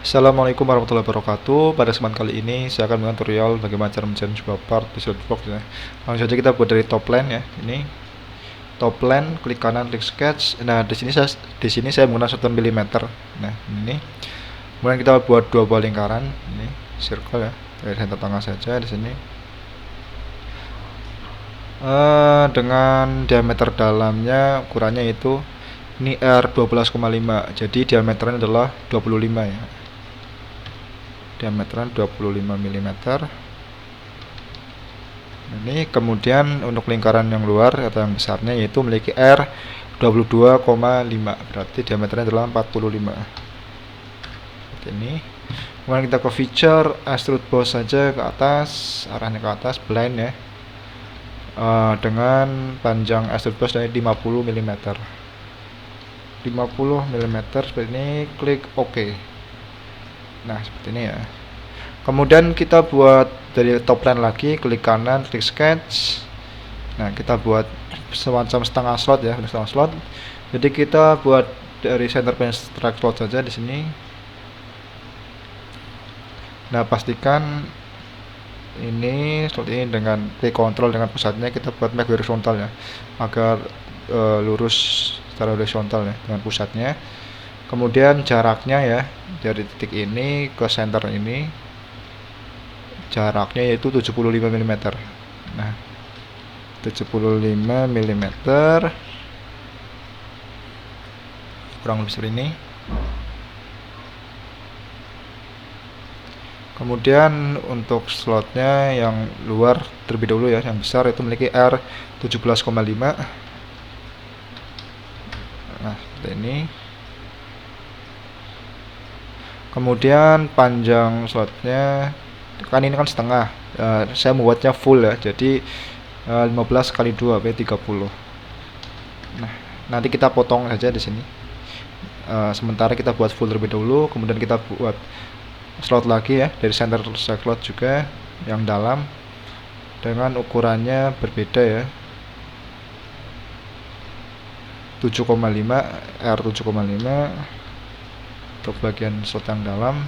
Assalamualaikum warahmatullahi wabarakatuh. Pada kesempatan kali ini saya akan membuat tutorial bagaimana cara mencari sebuah part di SolidWorks ya. Langsung saja kita buat dari top line ya. Ini top line, klik kanan, klik sketch. Nah, di sini saya menggunakan 1 mm. Nah, ini. Kemudian kita buat dua buah lingkaran. Ini circle ya. Dari center tengah saja di sini. Dengan diameter dalamnya ukurannya itu ini R12,5. Jadi diameternya adalah 25 ya. Diameternya 25 mm. Ini kemudian untuk lingkaran yang luar atau yang besarnya yaitu memiliki R 22,5, berarti diameternya adalah 45 seperti ini. Kemudian kita ke feature, extrude boss saja ke atas, arahnya ke atas, blind ya, dengan panjang extrude boss dari 50 mm 50 mm seperti ini. Klik OK. Nah, seperti ini ya. Kemudian kita buat dari top line lagi, klik kanan, klik sketch. Nah, kita buat semacam setengah slot ya, setengah slot. Jadi kita buat dari center point strike slot saja di sini. Nah, pastikan ini slot ini dengan klik kontrol dengan pusatnya kita buat make horizontal ya, agar lurus secara horizontal ya dengan pusatnya. Kemudian jaraknya ya, dari titik ini ke center ini jaraknya yaitu 75 mm. Nah, 75 mm kurang lebih seperti ini. Kemudian untuk slotnya yang luar terlebih dahulu ya, yang besar itu memiliki R 17,5. Nah, seperti ini. Kemudian panjang slotnya kan ini kan setengah, saya membuatnya full ya, jadi 15 kali 2 berarti 30. Nah, nanti kita potong saja di sini. Sementara kita buat full terlebih dahulu, kemudian kita buat slot lagi ya, dari center slot juga yang dalam dengan ukurannya berbeda ya, 7,5 R 7,5 untuk bagian slot yang dalam.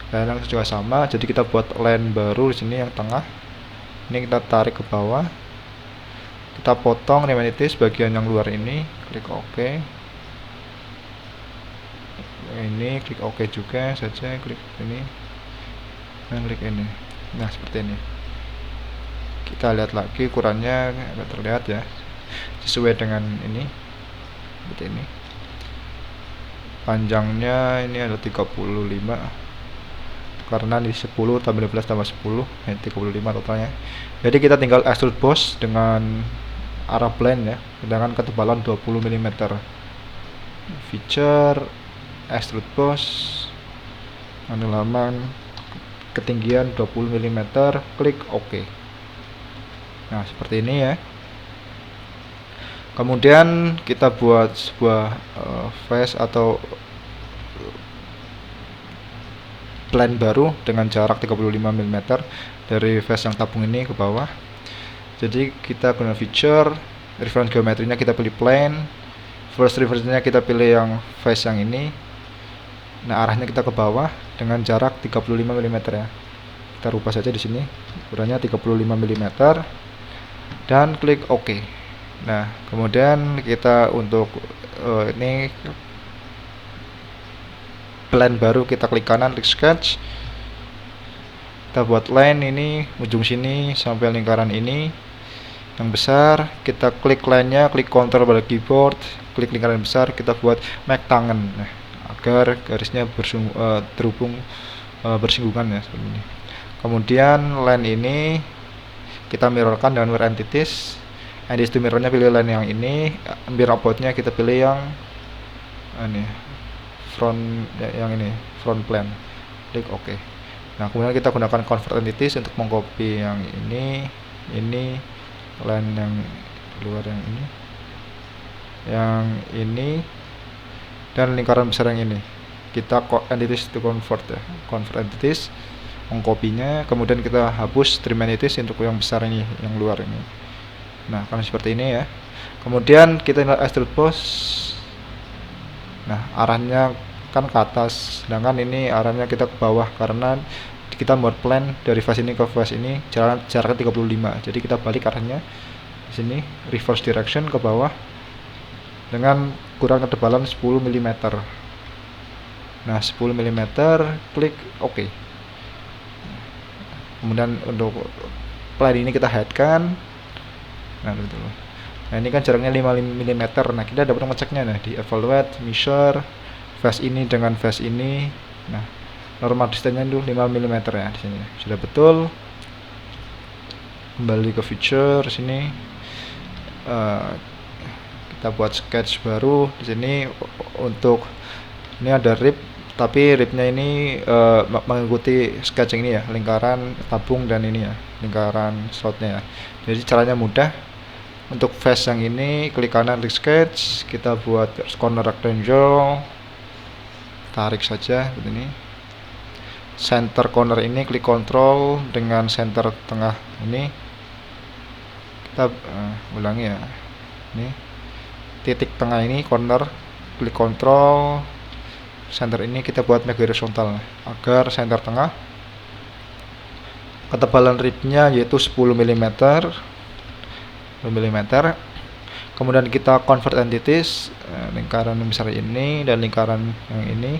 Dan juga sama, jadi kita buat line baru di sini yang tengah. Ini kita tarik ke bawah, kita potong remedies bagian yang luar ini, klik OK. Ini klik OK juga saja, klik ini dan klik ini. Nah, seperti ini. Kita lihat lagi ukurannya agak terlihat ya, sesuai dengan ini, seperti ini. Panjangnya ini ada 35 karena di 10 tambah 15 tambah 10 35 totalnya. Jadi kita tinggal extrude boss dengan arah blind ya, dengan ketebalan 20 mm. Feature extrude boss, halaman ketinggian 20 mm, klik OK. Nah, seperti ini ya. Kemudian kita buat sebuah face atau plan baru dengan jarak 35 mm dari face yang tabung ini ke bawah. Jadi kita guna feature, reference geometrinya kita pilih plane, first reference-nya kita pilih yang face yang ini. Nah, arahnya kita ke bawah dengan jarak 35 mm ya. Kita rubah saja di sini, ukurannya 35 mm dan klik OK. Nah, kemudian kita untuk ini plan baru, kita klik kanan, klik sketch. Kita buat line ini ujung sini sampai lingkaran ini yang besar. Kita klik line-nya, klik kontrol pada keyboard, klik lingkaran besar, kita buat make tangan. Nah, agar garisnya terhubung bersinggungan ya, seperti ini. Kemudian line ini kita mirrorkan dengan mirror entities. Entities to mirrornya pilih line yang ini, mirror about-nya kita pilih yang ini front ya, yang ini front plane, klik OK. Nah, kemudian kita gunakan convert entities untuk mengcopy yang ini line yang luar yang ini dan lingkaran besar yang ini. Kita entities to convert ya, convert entities, mengkopinya, kemudian kita hapus trim entities untuk yang besar ini, yang luar ini. Nah, kan seperti ini ya. Kemudian kita extrude boss. Nah, arahnya kan ke atas, sedangkan ini arahnya kita ke bawah karena kita buat plan dari face ini ke face ini jaraknya 35. Jadi kita balik arahnya di sini, reverse direction ke bawah dengan kurang ketebalan 10 mm. Nah, 10 mm, klik OK. Kemudian untuk plan ini kita headkan. Nah, gitu. Nah, ini kan jaraknya 5 mm. Nah, kita dapat ngeceknya nah di evaluate, measure face ini dengan face ini. Nah, normal distance-nya itu 5 mm ya di sini. Sudah betul. Kembali ke feature sini. Kita buat sketch baru di sini. Untuk ini ada rib, tapi ribnya ini mengikuti sketching ini ya, lingkaran tabung dan ini ya, lingkaran slotnya ya. Jadi caranya mudah. Untuk face yang ini klik kanan, klik sketch, kita buat corner rectangle, tarik saja begini. Center corner ini klik control dengan center tengah ini. Kita ulangi ya. Ini titik tengah ini corner, klik control, center ini kita buat make horizontal agar center tengah. Ketebalan ribnya yaitu 10 mm. Kemudian kita convert entities, lingkaran yang besar ini dan lingkaran yang ini,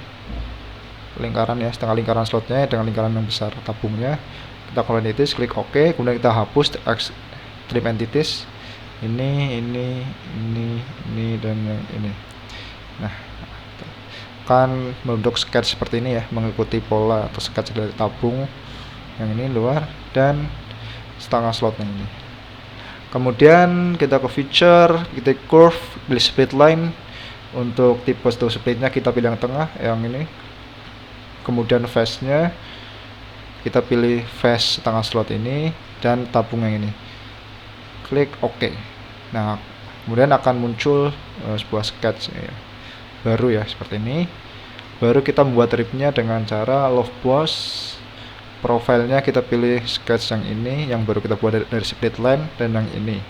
lingkaran ya, setengah lingkaran slotnya dengan lingkaran yang besar tabungnya. Kita convert entities, klik OK. Kemudian kita hapus trim entities ini dan yang ini. Nah, kan membentuk sketch seperti ini ya, mengikuti pola atau sketch dari tabung yang ini luar dan setengah slotnya ini. Kemudian kita ke feature, kita curve, pilih split line. Untuk tipe splitnya kita pilih yang tengah, yang ini. Kemudian face-nya kita pilih face setengah slot ini dan tabung yang ini. Klik OK. Nah, kemudian akan muncul sebuah sketch ya, baru ya, seperti ini. Baru kita membuat ribnya dengan cara love boss. Profilnya kita pilih sketch yang ini, yang baru kita buat dari split line, dan yang ini.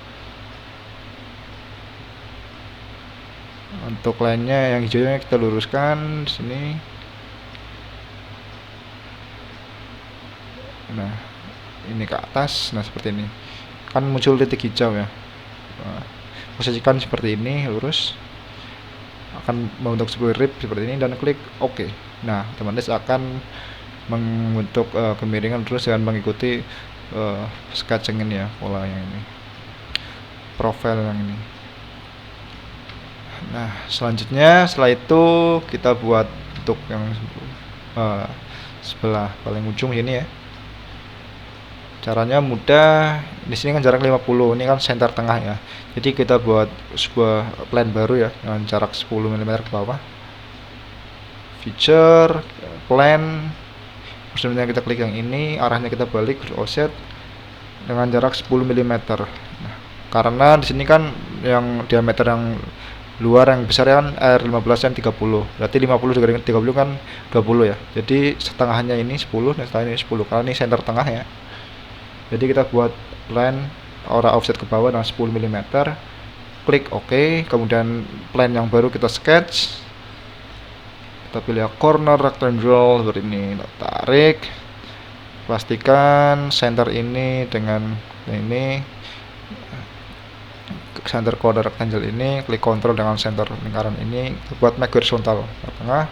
Untuk line-nya yang hijaunya kita luruskan di sini. Nah, ini ke atas. Nah, seperti ini. Kan muncul titik hijau ya. Nah, posisikan seperti ini, lurus. Akan membentuk sebuah rib seperti ini dan klik OK. Nah, otomatis akan membentuk kemiringan terus dengan mengikuti sketching ini ya, pola yang ini, profil yang ini. Nah, selanjutnya setelah itu kita buat untuk yang sebelah paling ujung ini ya. Caranya mudah. Di sini kan jarak 50, ini kan center tengah ya. Jadi kita buat sebuah plan baru ya dengan jarak 10 mm ke bawah. Feature, plan. Sebenarnya kita klik yang ini, arahnya kita balik ke offset dengan jarak 10 mm. Nah, karena di sini kan yang diameter yang luar yang besar kan R15 yang 30. Berarti 50 juga dengan 30 kan 20 ya. Jadi setengahnya ini 10 dan setengahnya ini 10 karena ini center tengah ya. Jadi kita buat plan arah offset ke bawah dengan 10 mm. Klik OK, kemudian plan yang baru kita sketch. Kita pilih corner rectangle seperti ini, kita tarik, pastikan center ini dengan ini, center corner rectangle ini, klik control dengan center lingkaran ini, kita buat make horizontal ke tengah.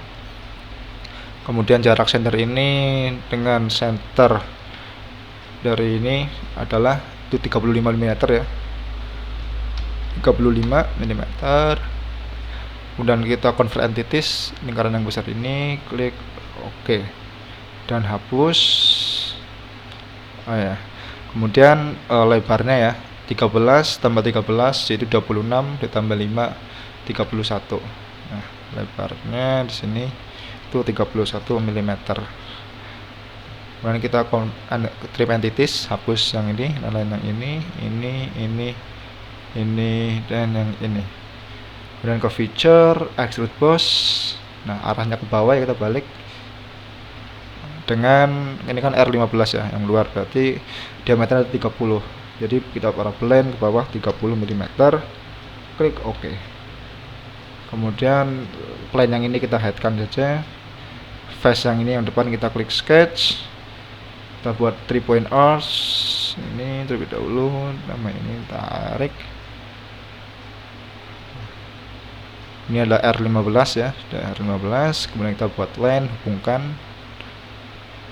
Kemudian jarak center ini dengan center dari ini adalah itu 35 mm ya, 35 mm. Kemudian kita convert entities, lingkaran yang besar ini, klik OK dan hapus. Oh ya. Kemudian lebarnya ya 13 tambah 13 jadi 26 ditambah 5 31. Nah, lebarnya di sini itu 31 mm. Kemudian kita trim entities, hapus yang ini, lain yang ini dan yang ini. Kemudian ke feature, extrude boss. Nah, arahnya ke bawah ya, kita balik. Dengan ini kan R15 ya, yang luar berarti diameternya 30. Jadi kita para blend ke bawah 30 mm. Klik OK. Kemudian plane yang ini kita hide-kan saja. Face yang ini yang depan kita klik sketch. Kita buat 3 point arcs. Ini terlebih dahulu, nama ini tarik. Ini adalah R15 ya, sudah R15. Kemudian kita buat line, hubungkan.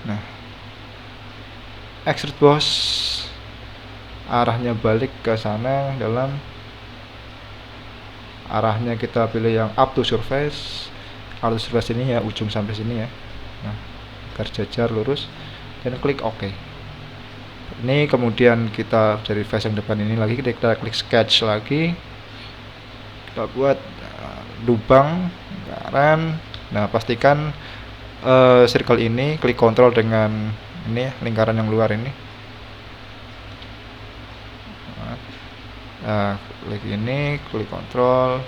Nah, extrude boss, arahnya balik ke sana, dalam arahnya kita pilih yang up to surface. Up to surface ini ya ujung sampai sini ya. Nah, garis jajar lurus dan klik OK. Ini kemudian kita dari face yang depan ini lagi kita klik sketch lagi. Kita buat lubang lingkaran. Nah, pastikan circle ini klik kontrol dengan ini lingkaran yang luar ini. Nah, klik ini, klik kontrol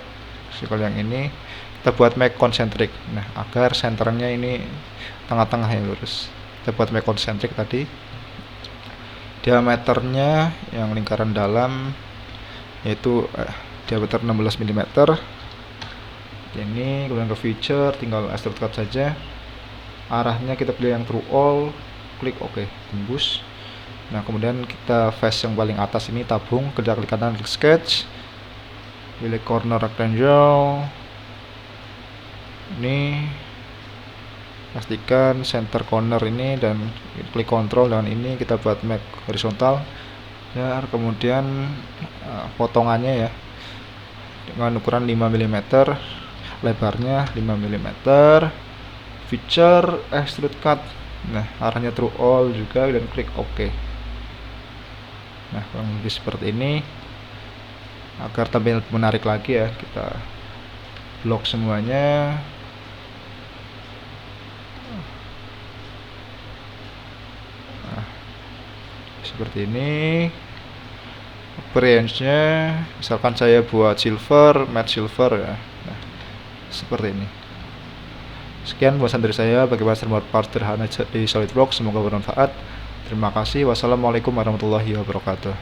circle yang ini. Kita buat make concentric. Nah, agar senternya ini tengah-tengah ya lurus. Kita buat make concentric tadi. Diameternya yang lingkaran dalam yaitu diameter 16 mm. Ini kemudian ke feature, tinggal extrude cut saja. Arahnya kita pilih yang true all, klik OK, tembus. Nah, kemudian kita face yang paling atas ini tabung, kita klik kanan, klik sketch, pilih corner rectangle. Ini pastikan center corner ini dan klik kontrol dengan ini kita buat make horizontal. Ya, kemudian potongannya ya dengan ukuran 5 mm, lebarnya 5 mm. Feature extrude cut. Nah, arahnya true all juga dan klik OK. Nah, kurang lebih seperti ini. Agar tampil menarik lagi ya, kita blok semuanya. Nah, seperti ini. Appearance-nya misalkan saya buat silver, matte silver ya. Nah, seperti ini. Sekian bahasan dari saya bagaimana membuat part sederhana di SolidWorks, semoga bermanfaat. Terima kasih. Wassalamualaikum warahmatullahi wabarakatuh.